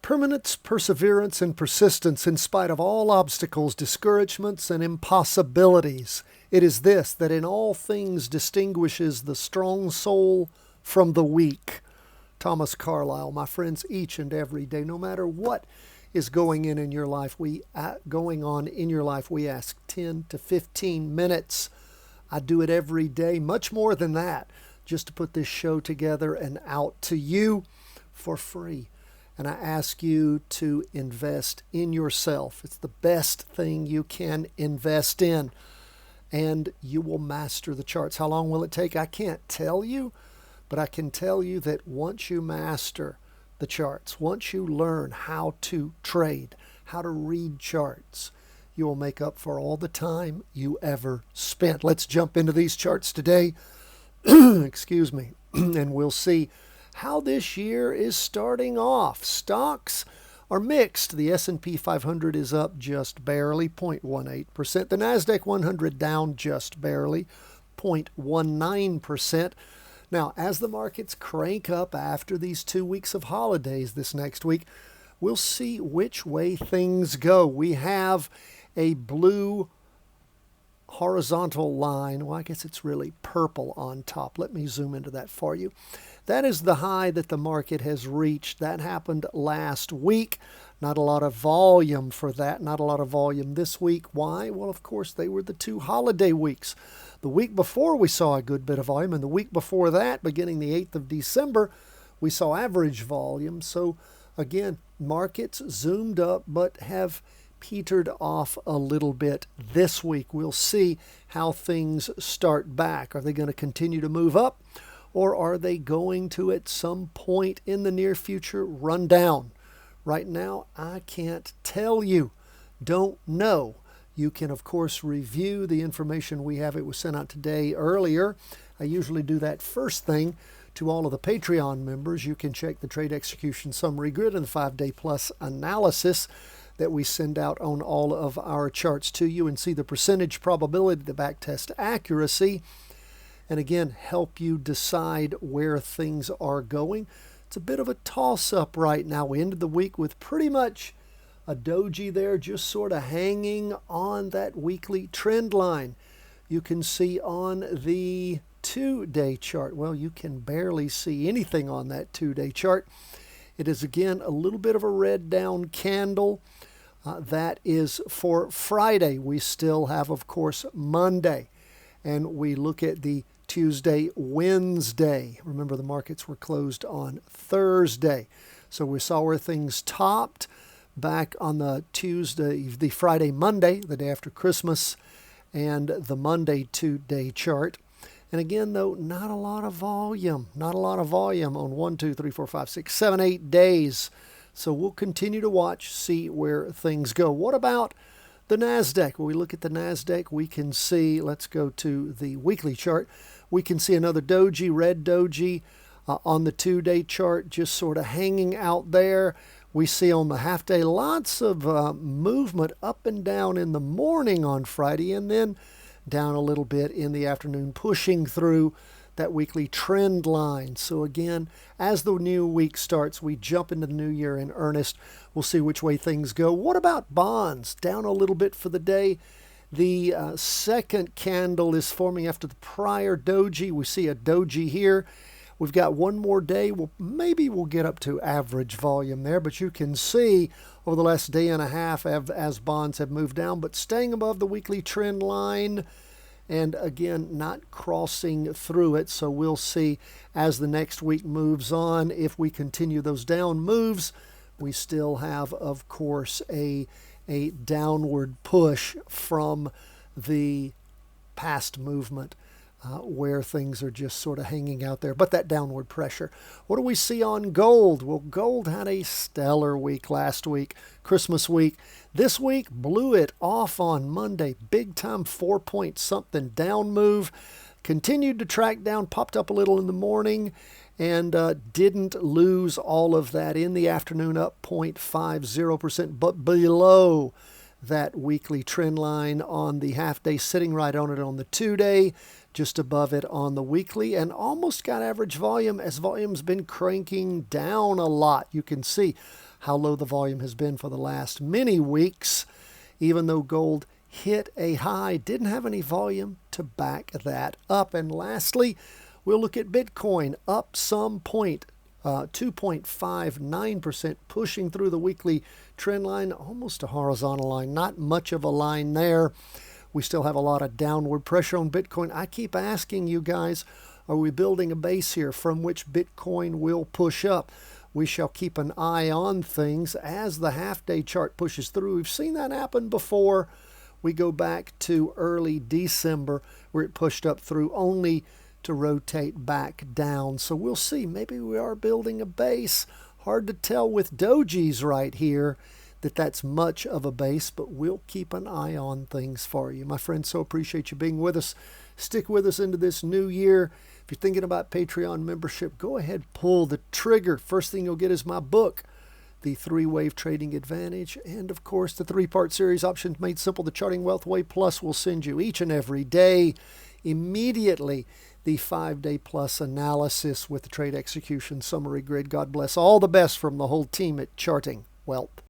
Permanence, perseverance, and persistence in spite of all obstacles, discouragements, and impossibilities. It is this that in all things distinguishes the strong soul from the weak. Thomas Carlyle. My friends, each and every day, no matter what is going on in your life, we ask 10 to 15 minutes. I do it every day, much more than that, just to put this show together and out to you for free. And I ask you to invest in yourself. It's the best thing you can invest in. And you will master the charts. How long will it take? I can't tell you, but I can tell you that once you master the charts, once you learn how to trade, how to read charts, you will make up for all the time you ever spent. Let's jump into these charts today. Excuse me. And we'll see how this year is starting off. Stocks are mixed. The S&P 500 is up just barely, 0.18%. The NASDAQ 100 down just barely, 0.19%. Now, as the markets crank up after these 2 weeks of holidays this next week, we'll see which way things go. We have a blue horizontal line. Well, I guess it's really purple on top. Let me zoom into that for you. That is the high that the market has reached. That happened last week. Not a lot of volume for that. Not a lot of volume this week. Why? Well, of course, they were the 2 holiday weeks. The week before, we saw a good bit of volume. And the week before that, beginning the 8th of December, we saw average volume. So, again, markets zoomed up but have petered off a little bit this week. We'll see how things start back. Are they going to continue to move up? Or are they going to, at some point in the near future, run down? Right now, I can't tell you. Don't know. You can, of course, review the information we have. It was sent out today earlier. I usually do that first thing to all of the Patreon members. You can check the trade execution summary grid and the 5-day plus analysis that we send out on all of our charts to you and see the percentage probability, the backtest accuracy, and again, help you decide where things are going. It's a bit of a toss-up right now. We ended the week with pretty much a doji there, just sort of hanging on that weekly trend line. You can see on the 2-day chart, well, you can barely see anything on that 2-day chart. It is, again, a little bit of a red down candle. That is for Friday. We still have, of course, Monday. And we look at the Tuesday, Wednesday. Remember, the markets were closed on Thursday. So we saw where things topped back on the Friday, Monday, the day after Christmas, and the Monday 2-day chart. And again, though, not a lot of volume. Not a lot of volume on 1, 2, 3, 4, 5, 6, 7, 8 days. So we'll continue to watch, see where things go. What about the NASDAQ? When we look at the NASDAQ, we can see, let's go to the weekly chart. We can see another doji, red doji, on the 2-day chart, just sort of hanging out there. We see on the half-day lots of movement up and down in the morning on Friday and then down a little bit in the afternoon, pushing through that weekly trend line. So again, as the new week starts, we jump into the new year in earnest. We'll see which way things go. What about bonds? Down a little bit for the day. The second candle is forming after the prior doji. We see a doji here. We've got one more day. Maybe we'll get up to average volume there, but you can see over the last day and a half as bonds have moved down, but staying above the weekly trend line. And again, not crossing through it. So we'll see as the next week moves on. If we continue those down moves, we still have, of course, a downward push from the past movement where things are just sort of hanging out there. But that downward pressure. What do we see on gold? Well, gold had a stellar week last week, Christmas week. This week blew it off on Monday. Big time 4-point-something down move. Continued to track down, popped up a little in the morning, and didn't lose all of that in the afternoon, up 0.50%, but below that weekly trend line on the half-day, sitting right on it on the 2-day, just above it on the weekly, and almost got average volume as volume's been cranking down a lot. You can see how low the volume has been for the last many weeks. Even though gold hit a high, didn't have any volume to back that up. And lastly, we'll look at Bitcoin, up some point, 2.59%, pushing through the weekly trend line, almost a horizontal line, not much of a line there. We still have a lot of downward pressure on Bitcoin. I keep asking you guys, are we building a base here from which Bitcoin will push up? We shall keep an eye on things as the half-day chart pushes through. We've seen that happen before. We go back to early December where it pushed up through only to rotate back down. So we'll see. Maybe we are building a base. Hard to tell with dojis right here that that's much of a base, but we'll keep an eye on things for you. My friends, so appreciate you being with us. Stick with us into this new year. If you're thinking about Patreon membership, go ahead, pull the trigger. First thing you'll get is my book, The Three-Wave Trading Advantage, and of course the three-part series, Options Made Simple, The Charting Wealth Way. Plus, we'll send you each and every day, immediately, the 5-day plus analysis with the trade execution summary grid. God bless. All the best from the whole team at Charting Wealth.